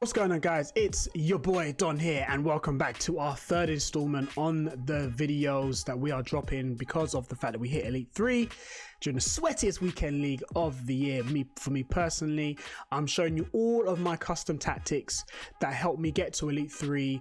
What's going on, guys? It's your boy Don here, and welcome back to our third installment on the videos that we are dropping because of the fact that we hit Elite 3 during the sweatiest weekend league of the year. For me personally, I'm showing you all of my custom tactics that help me get to Elite 3.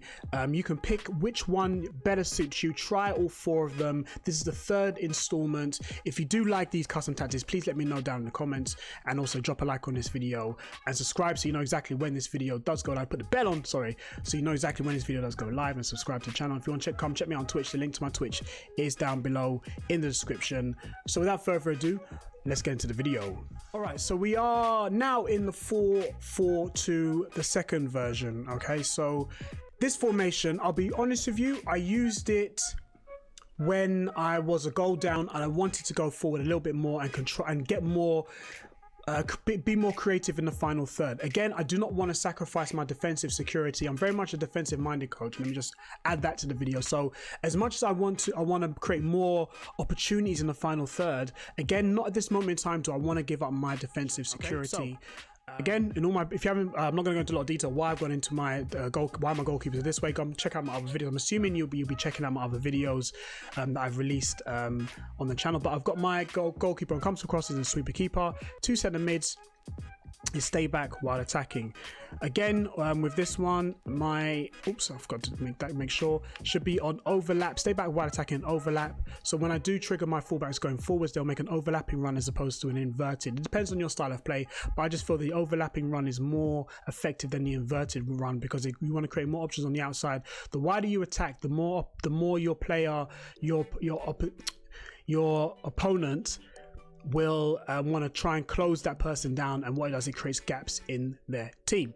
You can pick which one better suits you. Try all four of them. This is the third installment. If you do like these custom tactics, please let me know down in the comments, and also drop a like on this video and subscribe so you know exactly when this video does go live. Put the bell on, sorry, so you know exactly when this video does go live, and subscribe to the channel. If you want to come check me out on Twitch, the link to my Twitch is down below in the description. So without further ado, let's get into the video. All right, so we are now in the 4-4-2, the second version. Okay, so this formation, I'll be honest with you, I used it when I was a goal down and I wanted to go forward a little bit more and control and get more be more creative in the final third. Again, I do not want to sacrifice my defensive security. I'm very much a defensive minded coach. Let me just add that to the video. So as much as I want to create more opportunities in the final third. Again, not at this moment in time do I want to give up my defensive security. Okay, so again, in all my, if you haven't, I'm not going to go into a lot of detail why I've gone into my why my goalkeepers this way. Come check out my other videos. I'm assuming you'll be checking out my other videos that I've released on the channel. But I've got my goalkeeper on comes across as a sweeper keeper, two centre mids. Is stay back while attacking. Again, with this one, my I've got to make sure should be on overlap. Stay back while attacking, overlap. So when I do trigger my fullbacks going forwards, they'll make an overlapping run as opposed to an inverted. It depends on your style of play, but I just feel the overlapping run is more effective than the inverted run because you want to create more options on the outside. The wider you attack, the more your player, your opponent will want to try and close that person down, and what it does, it creates gaps in their team.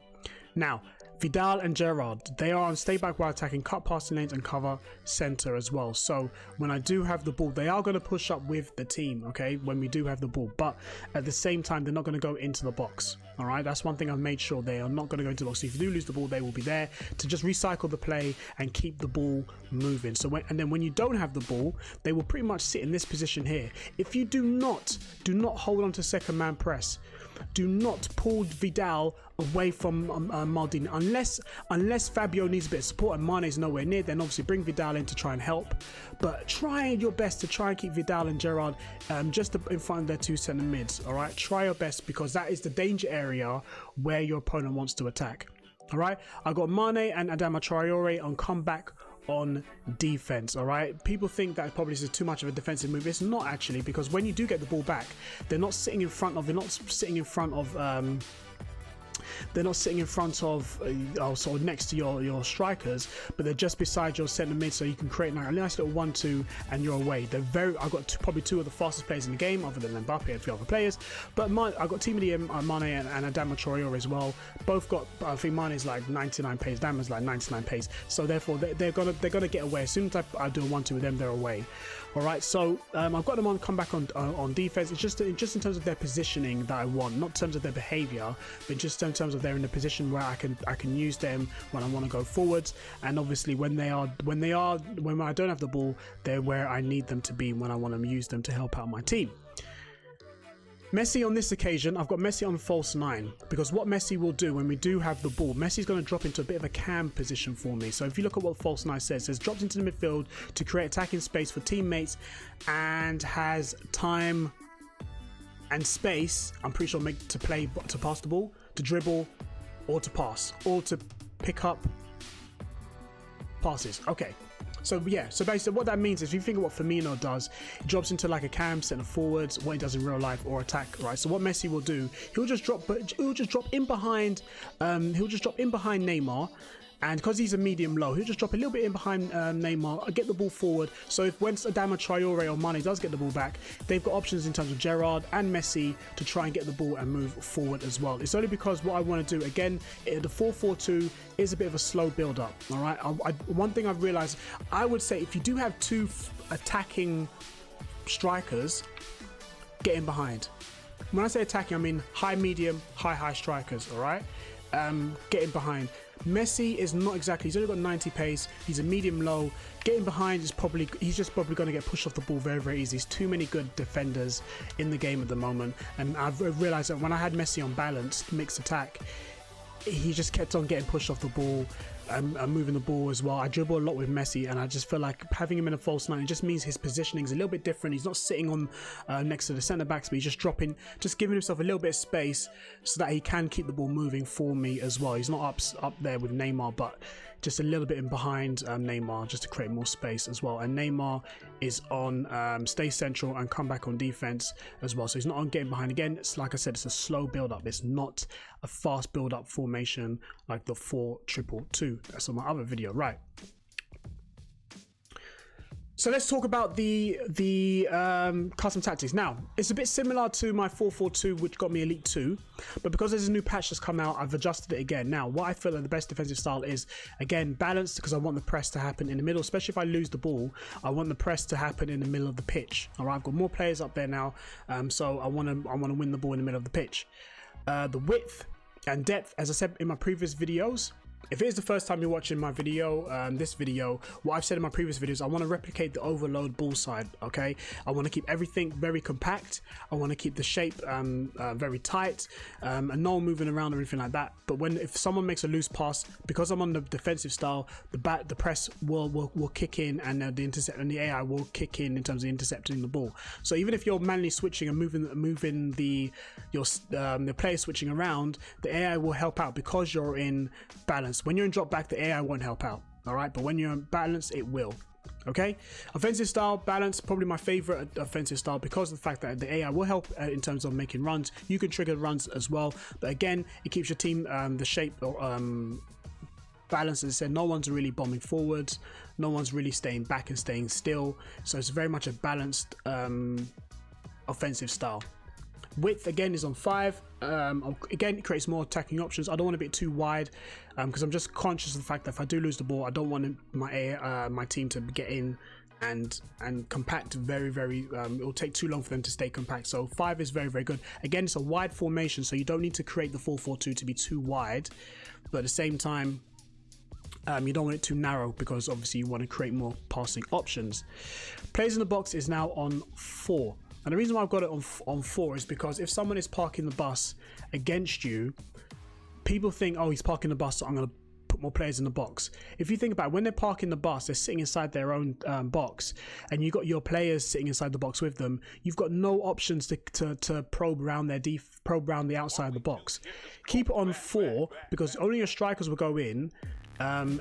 Now, Vidal and Gerrard, they are on stay back while attacking, cut passing lanes and cover center as well. So when I do have the ball, they are going to push up with the team, okay, when we do have the ball, but at the same time they're not going to go into the box. All right, that's one thing I've made sure they are not going to go into the box. So if you do lose the ball, they will be there to just recycle the play and keep the ball moving. So then when you don't have the ball, they will pretty much sit in this position here. If you do not hold on to second man press, do not pull Vidal away from Maldini unless Fabio needs a bit of support and Mane's nowhere near. Then obviously bring Vidal in to try and help, but try your best to try and keep Vidal and Gerrard just in front of their two centre mids. All right, try your best because that is the danger area where your opponent wants to attack. All right, I got Mane and Adama Traore on comeback on defense. All right, people think that probably is too much of a defensive move. It's not actually, because when you do get the ball back, they're not sitting in front of sort of next to your strikers, but they're just beside your centre mid, so you can create a nice little 1-2 and you're away. I've got probably two of the fastest players in the game other than Mbappe and a few other players, but I've got Team Mane and Adama Traore as well. Both got, I think Mane is like 99 pace, Adama's like 99 pace, so therefore they're gonna get away. As soon as I do a 1-2 with them, they're away. All right, so I've got them on comeback on defense. It's just in terms of their positioning that I want, not in terms of their behavior, but just in terms of they're in a position where I can use them when I want to go forwards, and obviously when I don't have the ball, they're where I need them to be when I want to use them to help out my team. Messi on this occasion, I've got Messi on false 9, because what Messi will do when we do have the ball, Messi's going to drop into a bit of a cam position for me. So if you look at what false 9 says, it says drops into the midfield to create attacking space for teammates and has time and space, I'm pretty sure, to pass the ball, to dribble, or to pass, or to pick up passes. Okay. So yeah, so basically what that means is if you think of what Firmino does, he drops into like a cam, centre forwards, what he does in real life, or attack, right? So what Messi will do, he'll just drop in behind Neymar, and because he's a medium low, he'll just drop a little bit in behind Neymar, get the ball forward. So if once Adama Traore or Mane does get the ball back, they've got options in terms of Gerrard and Messi to try and get the ball and move forward as well. It's only because what I want to do, again, the 4-4-2 is a bit of a slow build up. All right, one thing I've realized, I would say if you do have two attacking strikers, get in behind. When I say attacking, I mean high, medium, high strikers. All right, get in behind. Messi is not exactly, he's only got 90 pace, he's a medium low. Getting behind is he's just probably going to get pushed off the ball very, very easy. There's too many good defenders in the game at the moment, and I've realized that when I had Messi on balanced mixed attack, he just kept on getting pushed off the ball and moving the ball as well. I dribble a lot with Messi, and I just feel like having him in a false nine, it just means his positioning is a little bit different. He's not sitting on next to the centre backs, but he's just giving himself a little bit of space so that he can keep the ball moving for me as well. He's not up there with Neymar, but just a little bit in behind Neymar, just to create more space as well. And Neymar is on stay central and come back on defense as well, so he's not on getting behind. Again, it's like I said, it's a slow build up. It's not a fast build up formation like the 4-2-2. That's on my other video, right? So let's talk about the custom tactics. Now, it's a bit similar to my 4-4-2, which got me Elite 2, but because there's a new patch that's come out, I've adjusted it again. Now, what I feel like the best defensive style is, again, balanced, because I want the press to happen in the middle, especially if I lose the ball. I want the press to happen in the middle of the pitch. All right, I've got more players up there now, so I want to win the ball in the middle of the pitch. The width and depth, as I said in my previous videos. If it is the first time you're watching my video, this video, what I've said in my previous videos, I want to replicate the overload ball side, okay? I want to keep everything very compact. I want to keep the shape very tight, and no moving around or anything like that. But if someone makes a loose pass, because I'm on the defensive style, the press will kick in, and the AI will kick in terms of intercepting the ball. So even if you're manually switching and moving the player switching around, the AI will help out because you're in balance. When you're in drop back, the AI won't help out, all right? But when you're in balance, it will. Okay, offensive style, balance, probably my favorite offensive style because of the fact that the AI will help in terms of making runs. You can trigger runs as well, but again, it keeps your team the shape balance. As I said, no one's really bombing forwards, no one's really staying back and staying still, so it's very much a balanced offensive style. Width again is on 5. Again, it creates more attacking options. I don't want to be too wide because I'm just conscious of the fact that if I do lose the ball, I don't want my team to get in and compact very. It will take too long for them to stay compact. So 5 is very good. Again, it's a wide formation, so you don't need to create the 4-4-2 to be too wide, but at the same time, you don't want it too narrow because obviously you want to create more passing options. Players in the box is now on 4. And the reason why I've got it on 4 is because if someone is parking the bus against you, people think, oh, he's parking the bus, so I'm going to put more players in the box. If you think about it, when they're parking the bus, they're sitting inside their own box, and you've got your players sitting inside the box with them. You've got no options to probe around the outside of the box. Keep it on 4 because only your strikers will go in.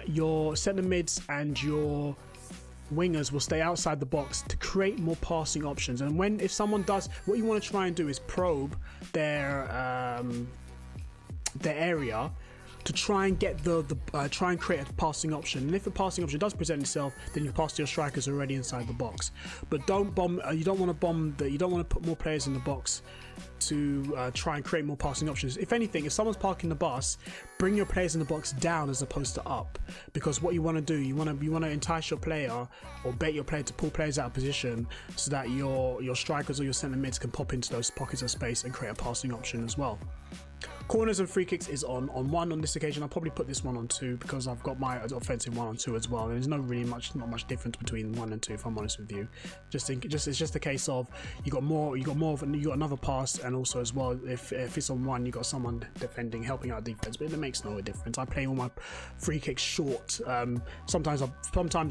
Your centre mids and your wingers will stay outside the box to create more passing options. And if someone does, what you want to try and do is probe their area to try and get try and create a passing option. And if a passing option does present itself, then you pass to your strikers already inside the box. But don't bomb. You don't want to bomb. You don't want to put more players in the box to try and create more passing options. If anything, if someone's parking the bus, bring your players in the box down as opposed to up, because what you want to do, you want to entice your player or bait your player to pull players out of position so that your strikers or your centre mids can pop into those pockets of space and create a passing option as well. Corners and free kicks is on 1 on this occasion. I'll probably put this one on 2 because I've got my offensive one on 2 as well. And there's not much difference between 1 and 2, if I'm honest with you. It's just a case of you got another pass, and also as well if it's on 1, you got someone defending, helping out defense. But it makes no difference. I play all my free kicks short. Sometimes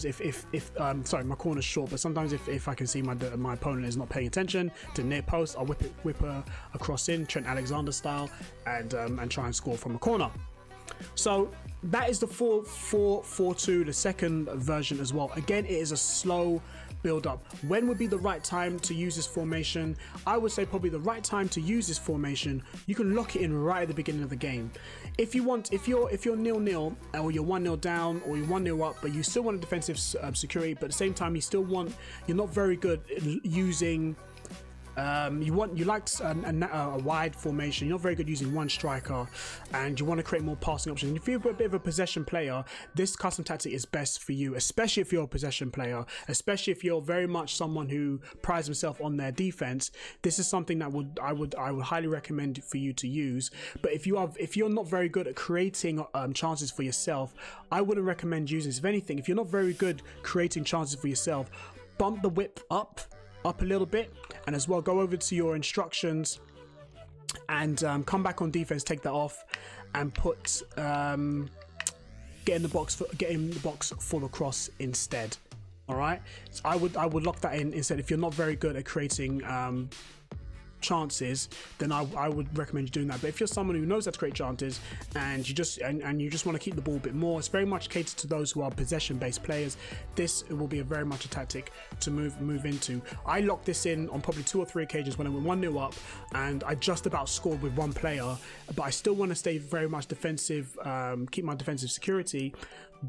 if my corner's short, but sometimes if I can see my opponent is not paying attention to near post, I'll whip across in Trent Alexander style and try and score from a corner. So that is the 4-4-2, the second version as well. Again, it is a slow build up. When would be the right time to use this formation? I would say probably the right time to use this formation, you can lock it in right at the beginning of the game. If you're 0-0 or you're 1-0 down or you're 1-0 up, but you still want a defensive security, but at the same time you're not very good at using you like a wide formation. You're not very good using one striker, and you want to create more passing options. And if you're a bit of a possession player, this custom tactic is best for you, especially if you're a possession player, especially if you're very much someone who prides himself on their defense. This is something that I would highly recommend for you to use. But if you're not very good at creating chances for yourself, I wouldn't recommend using this. If anything, if you're not very good creating chances for yourself, bump the width up a little bit, and as well go over to your instructions and come back on defense, take that off, and put get in the box for the cross instead. All right, so I would lock that in instead. If you're not very good at creating chances, then I would recommend you doing that. But if you're someone who knows how to create chances and you just want to keep the ball a bit more, it's very much catered to those who are possession-based players. This will be very much a tactic to move into. I locked this in on probably 2 or 3 occasions when I went 1-0 up, and I just about scored with one player. But I still want to stay very much defensive, keep my defensive security.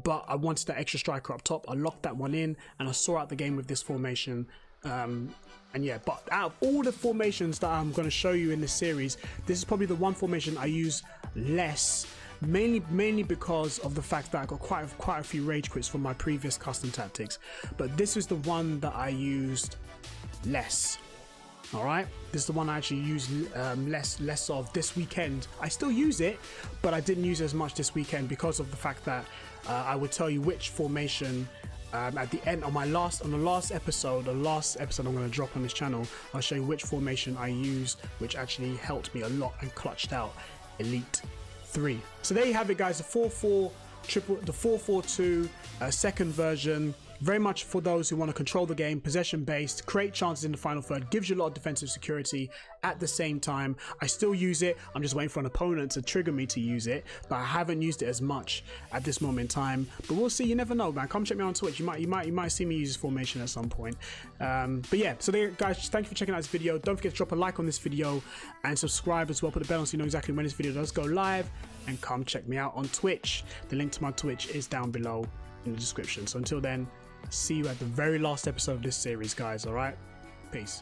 But I wanted that extra striker up top. I locked that one in, and I saw out the game with this formation. And yeah, but out of all the formations that I'm going to show you in this series, this is probably the one formation I use less, mainly because of the fact that I got quite a few rage quits from my previous custom tactics. But this is the one that I used less. All right, this is the one I actually used less of this weekend. I still use it, but I didn't use it as much this weekend because of the fact that I would tell you which formation. At the end of the last episode I'm going to drop on this channel, I'll show you which formation I used, which actually helped me a lot and clutched out Elite 3. So there you have it, guys. The 4-4-2 second version. Very much for those who want to control the game, possession based, create chances in the final third, gives you a lot of defensive security. At the same time, I still use it. I'm just waiting for an opponent to trigger me to use it, but I haven't used it as much at this moment in time. But we'll see. You never know, man. Come check me out on Twitch. You might see me use this formation at some point. But yeah, so there, guys. Thank you for checking out this video. Don't forget to drop a like on this video and subscribe as well. Put the bell on so you know exactly when this video does go live. And come check me out on Twitch. The link to my Twitch is down below in the description. So until then, see you at the very last episode of this series, guys. All right, peace.